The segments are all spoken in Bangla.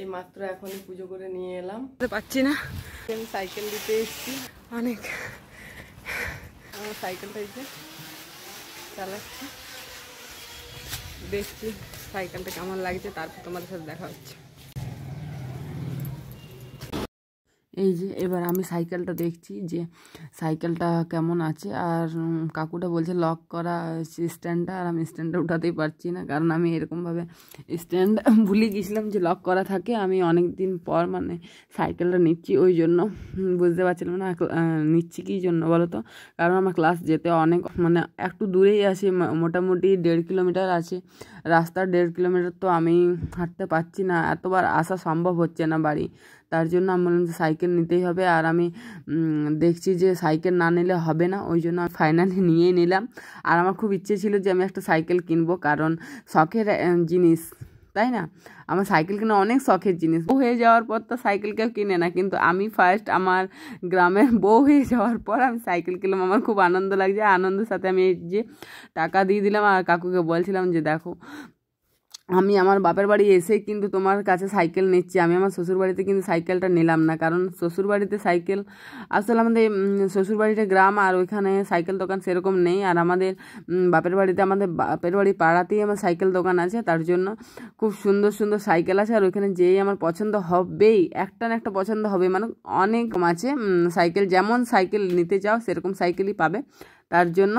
এই মাত্র এখনই পুজো করে নিয়ে এলাম, পাচ্ছি না। আমি সাইকেল দিতে এসেছি, অনেক আমার সাইকেলটা এসে চালাচ্ছি, দেখছি সাইকেলটা কেমন লাগছে, তারপর তোমাদের সাথে দেখা হচ্ছে। এই যে এবার আমি সাইকেলটা দেখছি যে সাইকেলটা কেমন আছে, আর কাকুটা বলছে লক করা স্ট্যান্ডটা, আর আমি স্ট্যান্ডটা উঠাতেই পারছি না, কারণ আমি এরকমভাবে স্ট্যান্ড ভুলে গেছিলাম যে লক করা থাকে। আমি অনেক দিন পর মানে সাইকেলটা নিচ্ছি, ওই জন্য বুঝতে পারছিলাম না নিচ্ছি কী জন্য বলো তো, কারণ আমার ক্লাস যেতে অনেক মানে একটু দূরেই আছে, মোটামুটি 1.5 কিলোমিটার আছে রাস্তা, 1.5 কিলোমিটার তো আমি হাঁটতে পারছি না, এতবার আসা সম্ভব হচ্ছে না বাড়ি, তার জন্য আমি বললাম যে সাইকেল নিতেই হবে। আর আমি দেখছি যে সাইকেল না নিলে হবে না, ওই জন্য আমি ফাইনালি নিয়েই নিলাম। আর আমার খুব ইচ্ছে ছিল যে আমি একটা সাইকেল কিনবো, কারণ শখের জিনিস, তাই না? আমার সাইকেল কিনা অনেক শখের জিনিস। বউ হয়ে যাওয়ার পর তো সাইকেল কেউ কিনে না, কিন্তু আমি ফার্স্ট আমার গ্রামের বউ হয়ে যাওয়ার পর আমি সাইকেল কিনলাম। আমার খুব আনন্দ লাগছে, আনন্দের সাথে আমি এই যে টাকা দিয়ে দিলাম, আর কাকুকে বলছিলাম যে দেখো আমি আমার বাপের বাড়ি এসে কিন্তু তোমার কাছে সাইকেল নিচ্ছি, আমি আমার শ্বশুরবাড়িতে কিন্তু সাইকেলটা নিলাম না, কারণ শ্বশুরবাড়িতে সাইকেল আসলে আমাদের শ্বশুরবাড়িটা গ্রাম, আর ওইখানে সাইকেল দোকান সেরকম নেই, আর আমাদের বাপের বাড়িতে আমাদের বাপের বাড়ি পাড়াতেই আমার সাইকেল দোকান আছে, তার জন্য খুব সুন্দর সুন্দর সাইকেল আছে, আর ওইখানে যেই আমার পছন্দ হবেই, একটা না একটা পছন্দ হবে, মানে অনেক আছে সাইকেল, যেমন সাইকেল নিতে চাও সেরকম সাইকেলই পাবে, তার জন্য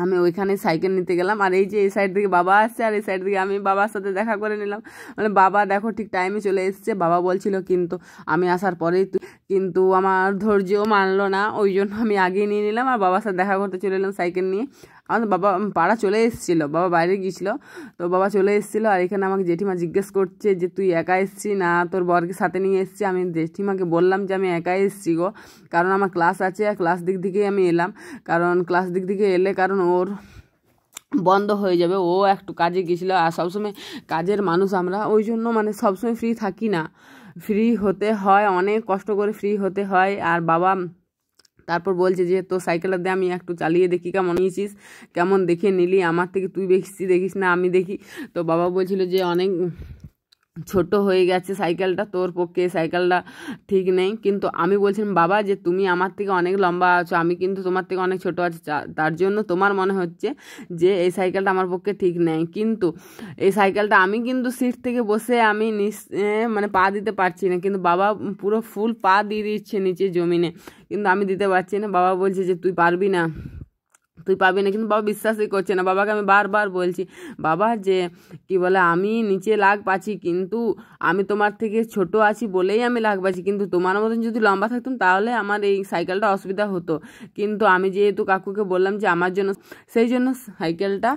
আমি ওইখানে সাইকেল নিতে গেলাম। আর এই যে এই সাইড থেকে বাবা আসছে, আর এই সাইড থেকে আমি বাবার সাথে দেখা করে নিলাম, মানে বাবা দেখো ঠিক টাইমে চলে এসছে। বাবা বলছিল কিন্তু আমি আসার পরেই কিন্তু আমার ধৈর্য মানলো না, ওই জন্য আমি আগেই নিয়ে নিলাম, আর বাবার সাথে দেখা করতে চলে এলাম সাইকেল নিয়ে। আমাদের বাবা পাড়া চলে এসেছিলো, বাবা বাইরে গিয়েছিলো, তো বাবা চলে এসেছিলো, আর এখানে আমাকে জেঠিমা জিজ্ঞেস করছে যে তুই একা এসেছি না তোর বরকে সাথে নিয়ে এসেছি। আমি জেঠিমাকে বললাম যে আমি একাই এসেছি গো, কারণ আমার ক্লাস আছে, আর ক্লাস দিক থেকেই আমি এলাম, কারণ ক্লাস দিক থেকে এলে কারণ ওর বন্ধ হয়ে যাবে, ও একটু কাজে গেছিলো, আর সবসময় কাজের মানুষ আমরা, ওই জন্য মানে সবসময় ফ্রি থাকি না, ফ্রি হতে হয়, অনেক কষ্ট করে ফ্রি হতে হয়। আর বাবা তারপর বলছে যে তোর সাইকেলটা দিয়ে আমি একটু চালিয়ে দেখি কেমন নিয়েছিস, কেমন দেখে নিলি, আমার থেকে তুই দেখিস না আমি দেখি। তো বাবা বলছিল যে অনেক ছোট হয়ে গেছে সাইকেলটা, তোর পক্ষে সাইকেলটা ঠিক নেই, কিন্তু আমি বলছিলাম বাবা যে তুমি আমার থেকে অনেক লম্বা আছো, আমি কিন্তু তোমার থেকে অনেক ছোট আছি, তার জন্য তোমার মনে হচ্ছে যে এই সাইকেলটা আমার পক্ষে ঠিক নেই, কিন্তু এই সাইকেলটা আমি কিন্তু সিট থেকে বসে আমি মানে পা দিতে পারছি না, কিন্তু বাবা পুরো ফুল পা দিয়ে দিচ্ছে নিচে জমিনে, কিন্তু আমি দিতে পারছি না। বাবা বলছে যে তুই পারবি না, কিন্তু বাবা বিশ্বাসই করছে না। বাবাকে আমি বারবার বলছি বাবা যে কি বলে আমি নিচে লাগ পাচ্ছি, কিন্তু আমি তোমার থেকে ছোট আছি বলেই আমি লাগ পাচ্ছি, কিন্তু তোমার মতন যদি লম্বা থাকতাম তাহলে আমার এই সাইকেলটা অসুবিধা হতো, কিন্তু আমি যেহেতু কাকুকে বললাম যে আমার জন্য, সেই জন্য সাইকেলটা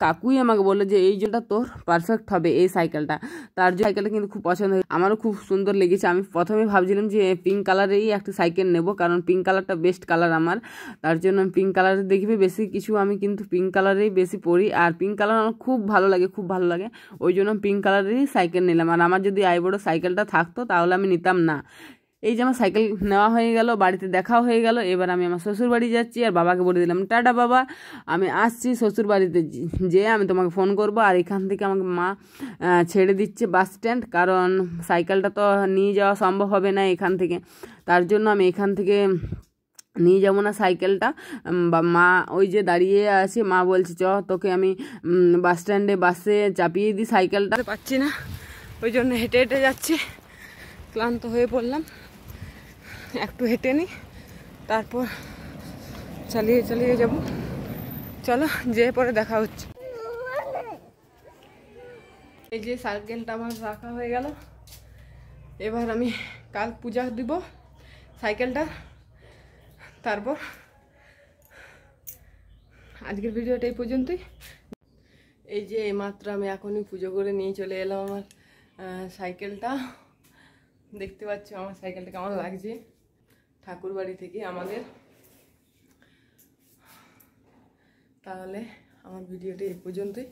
কাকুই আমাকে বললো যে এই জন্য তোর পারফেক্ট হবে এই সাইকেলটা, তার জন্য সাইকেলটা কিন্তু খুব পছন্দ হয়েছে, আমারও খুব সুন্দর লেগেছে। আমি প্রথমে ভাবছিলাম যে পিঙ্ক কালারেরই একটা সাইকেল নেব, কারণ পিঙ্ক কালারটা বেস্ট কালার আমার, তার জন্য আমি পিঙ্ক কালারে দেখবে বেশি কিছু আমি কিন্তু পিঙ্ক কালারেই বেশি পরি, আর পিঙ্ক কালার আমার খুব ভালো লাগে, ওই জন্য পিঙ্ক কালারেরই সাইকেল নিলাম। আর আমার যদি আইবড়ো সাইকেলটা থাকতো তাহলে আমি নিতাম না। এই যে আমার সাইকেল নেওয়া হয়ে গেল, বাড়িতে দেখাও হয়ে গেল, এবার আমি আমার শ্বশুর বাড়ি যাচ্ছি, আর বাবাকে বলে দিলাম টাটা বাবা, আমি আসছি শ্বশুর বাড়িতে, যে আমি তোমাকে ফোন করব। আর এখান থেকে আমাকে মা ছেড়ে দিচ্ছে বাস স্ট্যান্ড, কারণ সাইকেলটা তো নিয়ে যাওয়া সম্ভব হবে না এখান থেকে, তার জন্য আমি এখান থেকে নিয়ে যাবো না সাইকেলটা। মা ওই যে দাঁড়িয়ে আছে, মা বলছে চ তোকে আমি বাস স্ট্যান্ডে বাসে চাপিয়ে দিই, সাইকেলটা পাচ্ছি না, ওই জন্য হেঁটে হেঁটে যাচ্ছি, ক্লান্ত হয়ে পড়লাম, একটু হেঁটে নিই তারপর চালিয়ে যাব। চলো যেয়ে পরে দেখা হচ্ছে। এই যে সাইকেলটা আমার রাখা হয়ে গেল, এবার আমি কাল পূজা দিব সাইকেলটা, তারপর আজকের ভিডিওটা এই পর্যন্তই। এই যে এইমাত্র আমি এখনই পুজো করে নিয়ে চলে এলাম আমার সাইকেলটা, দেখতে পাচ্ছ আমার সাইকেলটা কেমন লাগছে, ঠাকুর বাড়ি থেকে আমাদের। তাহলে আমার ভিডিওটা এই পর্যন্তই,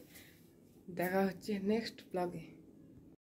দেখা হচ্ছে নেক্সট ব্লগে।